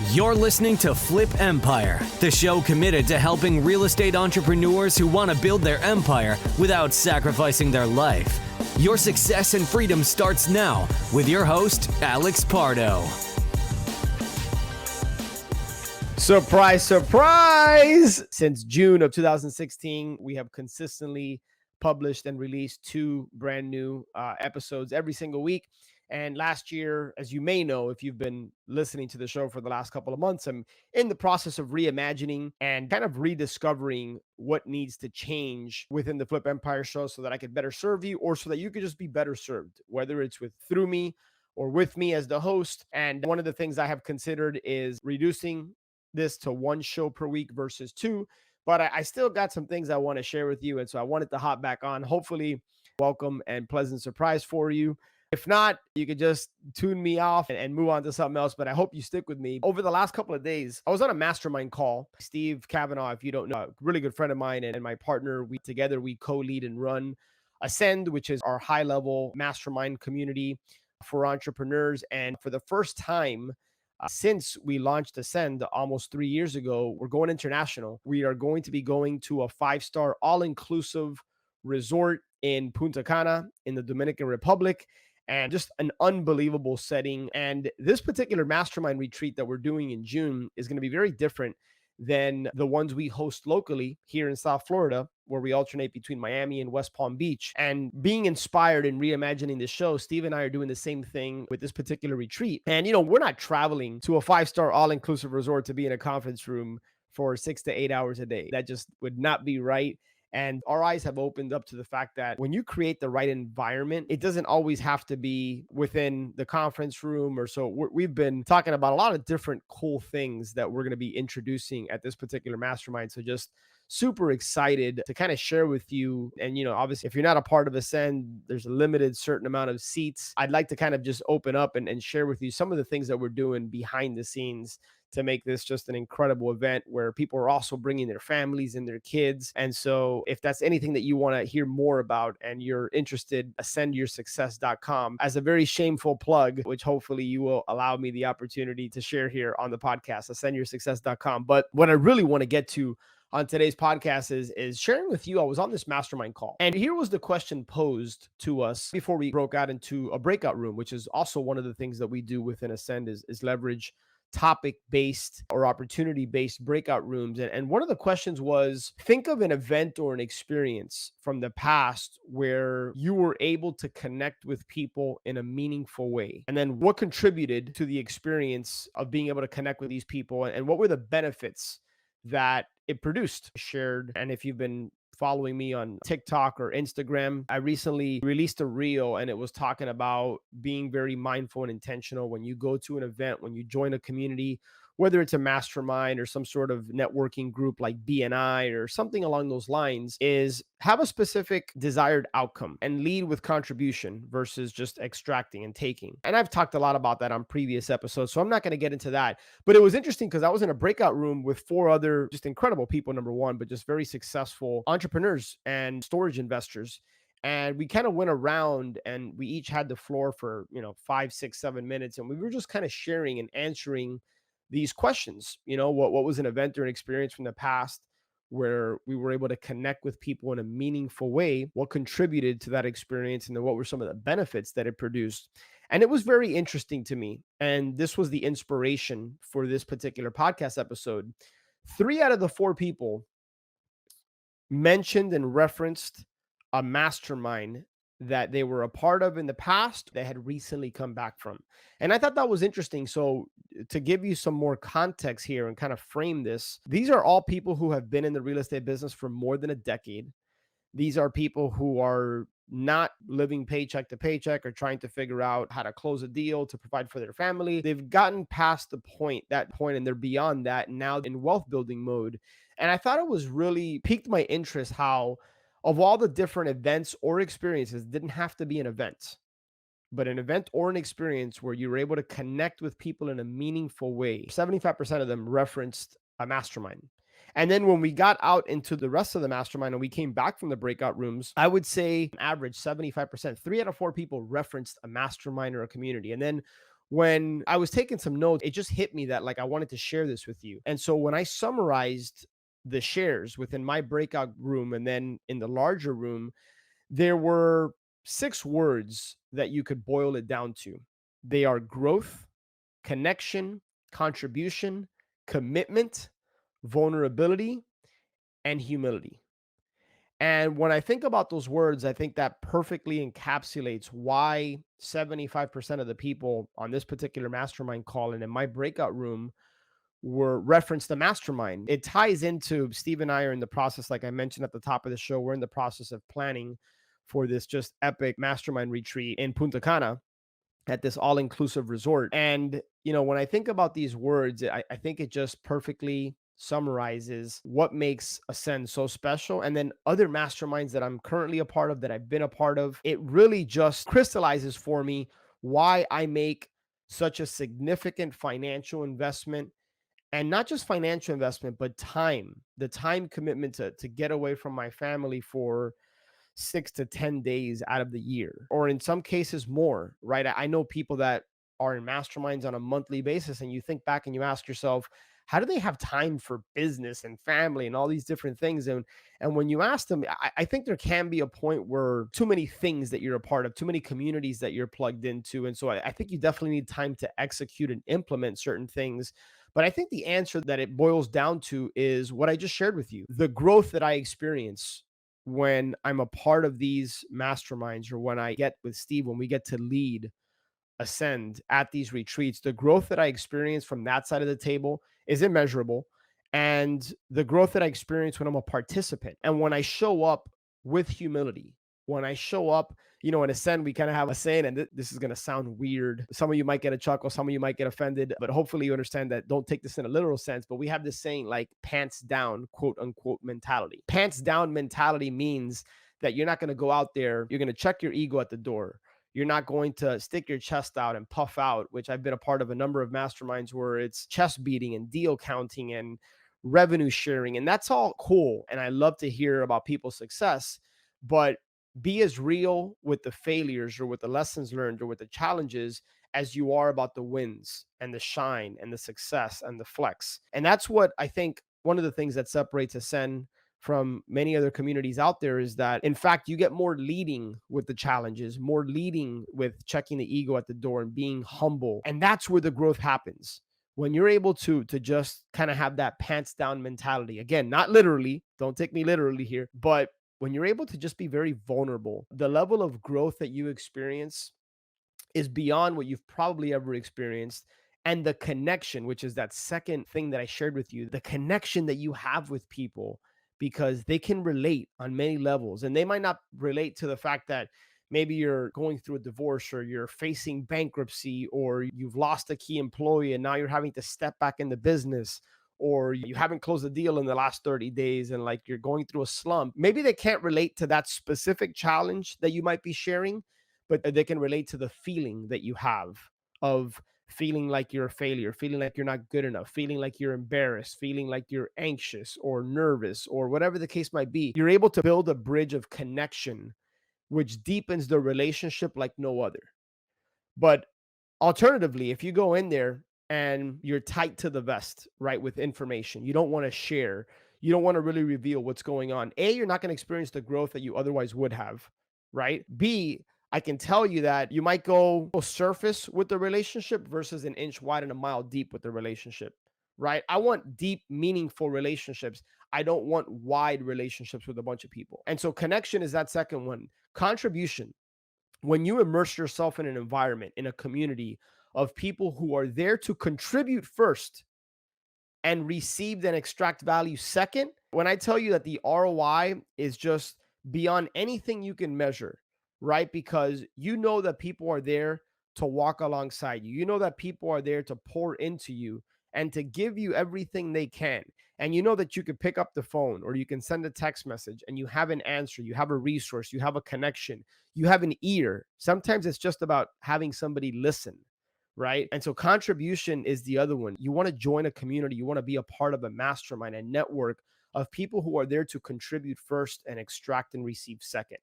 You're listening to Flip Empire, the show committed to helping real estate entrepreneurs who want to build their empire without sacrificing their life. Your success and freedom starts now with your host, Alex Pardo. Surprise, surprise! Since June of 2016, we have consistently published and released 2 brand new episodes every single week. And last year, as you may know, if you've been listening to the show for the last couple of months, I'm in the process of reimagining and kind of rediscovering what needs to change within the Flip Empire show so that I could better serve you, or so that you could just be better served, whether it's through me or with me as the host. And one of the things I have considered is reducing this to 1 show per week versus 2. But I still got some things I want to share with you. And so I wanted to hop back on. Hopefully, welcome and pleasant surprise for you. If not, you could just tune me off and move on to something else, but I hope you stick with me. Over the last couple of days, I was on a mastermind call. Steve Kavanaugh, if you don't know, a really good friend of mine and my partner, we co-lead and run Ascend, which is our high-level mastermind community for entrepreneurs. And for the first time since we launched Ascend almost 3 years ago, we're going international. We are going to be going to a 5-star all-inclusive resort in Punta Cana in the Dominican Republic. And just an unbelievable setting. And this particular mastermind retreat that we're doing in June is going to be very different than the ones we host locally here in South Florida, where we alternate between Miami and West Palm Beach. And being inspired and reimagining the show, Steve and I are doing the same thing with this particular retreat. And, we're not traveling to a 5-star all-inclusive resort to be in a conference room for 6 to 8 hours a day. That just would not be right. And our eyes have opened up to the fact that when you create the right environment, it doesn't always have to be within the conference room. Or so we've been talking about a lot of different cool things that we're going to be introducing at this particular mastermind. So just super excited to kind of share with you. And, obviously, if you're not a part of Ascend, there's a limited certain amount of seats. I'd like to kind of just open up and share with you some of the things that we're doing behind the scenes to make this just an incredible event where people are also bringing their families and their kids. And so if that's anything that you want to hear more about and you're interested, ascendyoursuccess.com as a very shameful plug, which hopefully you will allow me the opportunity to share here on the podcast, ascendyoursuccess.com. But what I really want to get to on today's podcast is sharing with you, I was on this mastermind call, and here was the question posed to us before we broke out into a breakout room, which is also one of the things that we do within Ascend is leverage topic-based or opportunity-based breakout rooms. And one of the questions was, think of an event or an experience from the past where you were able to connect with people in a meaningful way. And then what contributed to the experience of being able to connect with these people, and what were the benefits that it produced? Shared. And if you've been following me on TikTok or Instagram, I recently released a reel, and it was talking about being very mindful and intentional when you go to an event, when you join a community, whether it's a mastermind or some sort of networking group like BNI or something along those lines, is have a specific desired outcome and lead with contribution versus just extracting and taking. And I've talked a lot about that on previous episodes, so I'm not going to get into that. But it was interesting because I was in a breakout room with 4 other just incredible people, number one, but just very successful entrepreneurs and storage investors. And we kind of went around and we each had the floor for, 5, 6, 7 minutes. And we were just kind of sharing and answering these questions. What was an event or an experience from the past where we were able to connect with people in a meaningful way? What contributed to that experience? And then what were some of the benefits that it produced? And it was very interesting to me. And this was the inspiration for this particular podcast episode. 3 out of the 4 people mentioned and referenced a mastermind that they were a part of in the past, they had recently come back from. And I thought that was interesting. So to give you some more context here and kind of frame this, these are all people who have been in the real estate business for more than a decade. These are people who are not living paycheck to paycheck or trying to figure out how to close a deal to provide for their family. They've gotten past that point, and they're beyond that now in wealth building mode. And I thought it was really piqued my interest how of all the different events or experiences, didn't have to be an event, but an event or an experience where you were able to connect with people in a meaningful way. 75% of them referenced a mastermind. And then when we got out into the rest of the mastermind and we came back from the breakout rooms, I would say average 75%, 3 out of 4 people referenced a mastermind or a community. And then when I was taking some notes, it just hit me that like I wanted to share this with you. And so when I summarized the shares within my breakout room and then in the larger room, there were 6 words that you could boil it down to. They are growth, connection, contribution, commitment, vulnerability, and humility. And when I think about those words, I think that perfectly encapsulates why 75% of the people on this particular mastermind call and in my breakout room were referenced the mastermind. It ties into Steve and I are in the process, like I mentioned at the top of the show, we're in the process of planning for this just epic mastermind retreat in Punta Cana at this all-inclusive resort. And, when I think about these words, I think it just perfectly summarizes what makes Ascend so special. And then other masterminds that I'm currently a part of, that I've been a part of, it really just crystallizes for me why I make such a significant financial investment, and not just financial investment, but time, the time commitment to get away from my family for 6 to 10 days out of the year, or in some cases more, right? I know people that are in masterminds on a monthly basis, and you think back and you ask yourself, how do they have time for business and family and all these different things? And when you ask them, I think there can be a point where too many things that you're a part of, too many communities that you're plugged into. And so I think you definitely need time to execute and implement certain things. But I think the answer that it boils down to is what I just shared with you. The growth that I experience when I'm a part of these masterminds, or when I get with Steve, when we get to lead Ascend at these retreats, the growth that I experience from that side of the table is immeasurable. And the growth that I experience when I'm a participant and when I show up with humility, when I show up, in Ascend, we kind of have a saying, and this is going to sound weird. Some of you might get a chuckle, some of you might get offended, but hopefully you understand that. Don't take this in a literal sense, but we have this saying like pants down, quote unquote, mentality. Pants down mentality means that you're not going to go out there, you're going to check your ego at the door. You're not going to stick your chest out and puff out, which I've been a part of a number of masterminds where it's chest beating and deal counting and revenue sharing. And that's all cool. And I love to hear about people's success, but be as real with the failures or with the lessons learned or with the challenges as you are about the wins and the shine and the success and the flex. And that's what I think one of the things that separates Ascend from many other communities out there is that, in fact, you get more leading with the challenges, more leading with checking the ego at the door and being humble. And that's where the growth happens. When you're able to just kind of have that pants down mentality, again, not literally, don't take me literally here, but when you're able to just be very vulnerable, the level of growth that you experience is beyond what you've probably ever experienced. And the connection, which is that second thing that I shared with you, the connection that you have with people, because they can relate on many levels. And they might not relate to the fact that maybe you're going through a divorce, or you're facing bankruptcy, or you've lost a key employee and now you're having to step back in the business, or you haven't closed a deal in the last 30 days and like you're going through a slump. Maybe they can't relate to that specific challenge that you might be sharing, but they can relate to the feeling that you have of feeling like you're a failure, feeling like you're not good enough, feeling like you're embarrassed, feeling like you're anxious or nervous, or whatever the case might be. You're able to build a bridge of connection, which deepens the relationship like no other. But alternatively, if you go in there and you're tight to the vest, right, with information, you don't want to share, you don't want to really reveal what's going on. A, you're not going to experience the growth that you otherwise would have, right? B, I can tell you that you might go surface with the relationship versus an inch wide and a mile deep with the relationship, right? I want deep, meaningful relationships. I don't want wide relationships with a bunch of people. And so connection is that second one. Contribution, when you immerse yourself in an environment, in a community of people who are there to contribute first and receive and extract value second, when I tell you that the ROI is just beyond anything you can measure, right? Because you know that people are there to walk alongside you. You know that people are there to pour into you and to give you everything they can. And you know that you could pick up the phone or you can send a text message and you have an answer, you have a resource, you have a connection, you have an ear. Sometimes it's just about having somebody listen, right? And so contribution is the other one. You want to join a community, you want to be a part of a mastermind, a network of people who are there to contribute first and extract and receive second.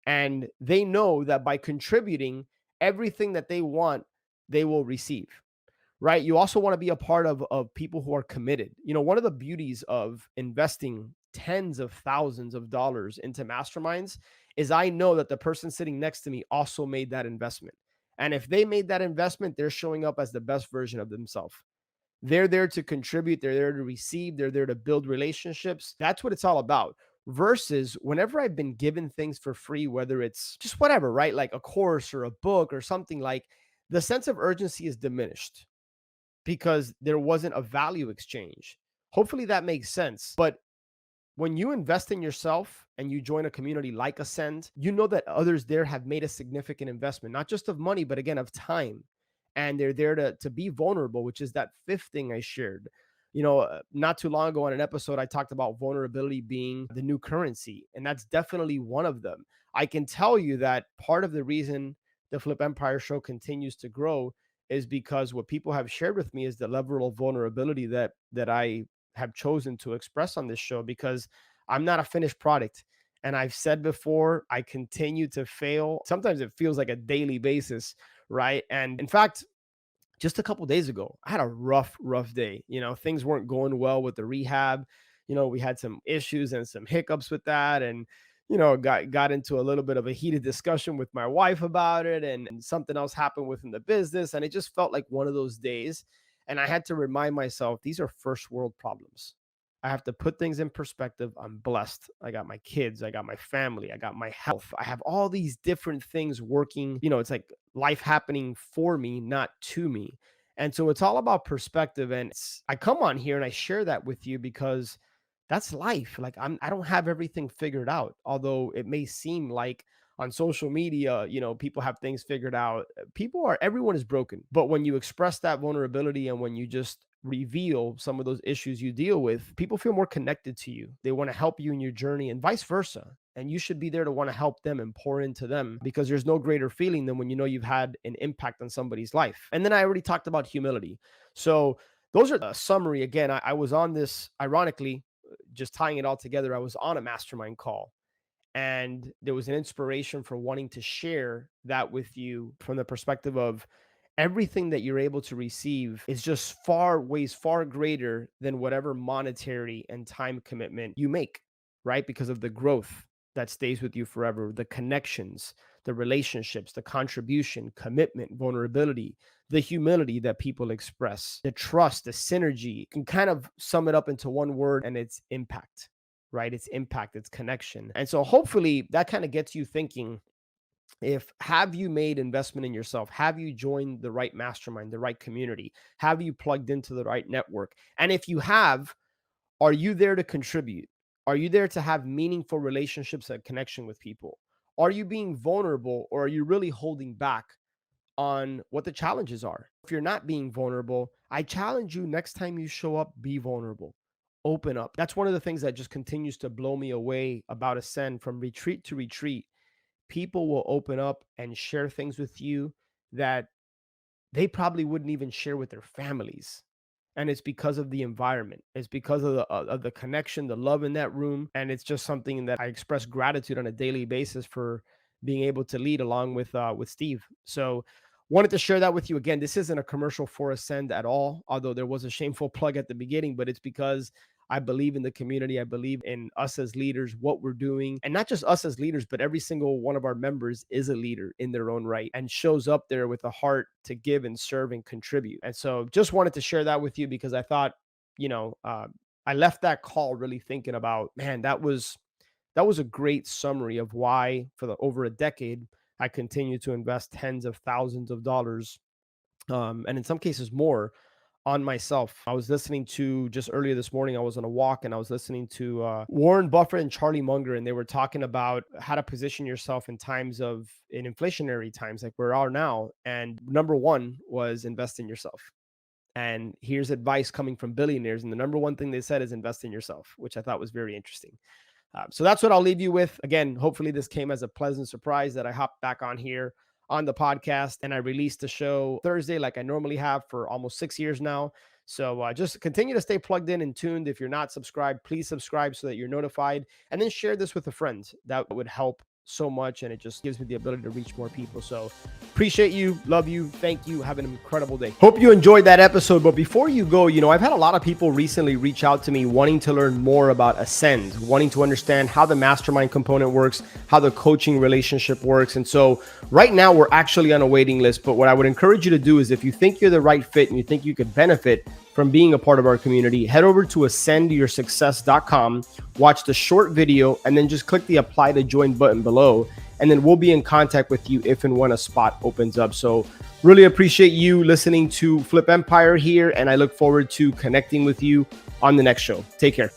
And they know that by contributing, everything that they want they will receive, right? You also want to be a part of people who are committed. One of the beauties of investing tens of thousands of dollars into masterminds is I know that the person sitting next to me also made that investment. And if they made that investment, they're showing up as the best version of themselves. They're there to contribute, they're there to receive, they're there to build relationships. That's what it's all about. Versus whenever I've been given things for free, whether it's just whatever, right? Like a course or a book or something, like the sense of urgency is diminished because there wasn't a value exchange. Hopefully that makes sense. But when you invest in yourself and you join a community like Ascend, you know that others there have made a significant investment, not just of money, but again, of time. And they're there to be vulnerable, which is that fifth thing I shared. Not too long ago on an episode, I talked about vulnerability being the new currency, and that's definitely one of them. I can tell you that part of the reason the Flip Empire show continues to grow is because what people have shared with me is the level of vulnerability that I have chosen to express on this show, because I'm not a finished product. And I've said before, I continue to fail. Sometimes it feels like a daily basis, right? And in fact, just a couple days ago, I had a rough day. Things weren't going well with the rehab. We had some issues and some hiccups with that. And, got into a little bit of a heated discussion with my wife about it. And something else happened within the business. And it just felt like one of those days. And I had to remind myself, these are first world problems. I have to put things in perspective. I'm blessed. I got my kids. I got my family. I got my health. I have all these different things working. It's like life happening for me, not to me. And so it's all about perspective. And I come on here and I share that with you because that's life. Like I don't have everything figured out, although it may seem like on social media, people have things figured out. Everyone is broken. But when you express that vulnerability and when you just reveal some of those issues you deal with, people feel more connected to you. They want to help you in your journey and vice versa. And you should be there to want to help them and pour into them, because there's no greater feeling than when you've had an impact on somebody's life. And then I already talked about humility. So those are the summary. Again, I was on this, ironically, just tying it all together, I was on a mastermind call. And there was an inspiration for wanting to share that with you from the perspective of everything that you're able to receive is just weighs far greater than whatever monetary and time commitment you make, right? Because of the growth that stays with you forever, the connections, the relationships, the contribution, commitment, vulnerability, the humility that people express, the trust, the synergy. You can kind of sum it up into one word, and it's impact, right? It's impact, it's connection. And so hopefully that kind of gets you thinking, have you made investment in yourself? Have you joined the right mastermind, the right community? Have you plugged into the right network? And if you have, are you there to contribute? Are you there to have meaningful relationships and connection with people? Are you being vulnerable, or are you really holding back on what the challenges are? If you're not being vulnerable, I challenge you, next time you show up, be vulnerable. Open up. That's one of the things that just continues to blow me away about Ascend. From retreat to retreat, people will open up and share things with you that they probably wouldn't even share with their families. And it's because of the environment. It's because of the connection, the love in that room. And it's just something that I express gratitude on a daily basis for being able to lead along with Steve. So wanted to share that with you. Again, this isn't a commercial for Ascend at all, although there was a shameful plug at the beginning, but it's because I believe in the community. I believe in us as leaders, what we're doing, and not just us as leaders, but every single one of our members is a leader in their own right and shows up there with a heart to give and serve and contribute. And so just wanted to share that with you because I thought, I left that call really thinking about, man, that was a great summary of why for over a decade, I continue to invest tens of thousands of dollars, and in some cases more, on myself. I was listening to, just earlier this morning, I was on a walk and I was listening to Warren Buffett and Charlie Munger, and they were talking about how to position yourself in inflationary times like we are now. And number one was invest in yourself. And here's advice coming from billionaires. And the number one thing they said is invest in yourself, which I thought was very interesting. So that's what I'll leave you with. Again, hopefully this came as a pleasant surprise that I hopped back on here on the podcast and I released the show Thursday like I normally have for almost 6 years now. So just continue to stay plugged in and tuned. If you're not subscribed, please subscribe so that you're notified, and then share this with a friend. That would help so much, and it just gives me the ability to reach more people. So appreciate you, love you, thank you, have an incredible day. Hope you enjoyed that episode. But before you go, I've had a lot of people recently reach out to me wanting to learn more about Ascend, wanting to understand how the mastermind component works, how the coaching relationship works. And so right now we're actually on a waiting list. But what I would encourage you to do is, if you think you're the right fit and you think you could benefit from being a part of our community, head over to ascendyoursuccess.com, watch the short video, and then just click the apply to join button below. And then we'll be in contact with you if and when a spot opens up. So really appreciate you listening to Flip Empire here, and I look forward to connecting with you on the next show. Take care.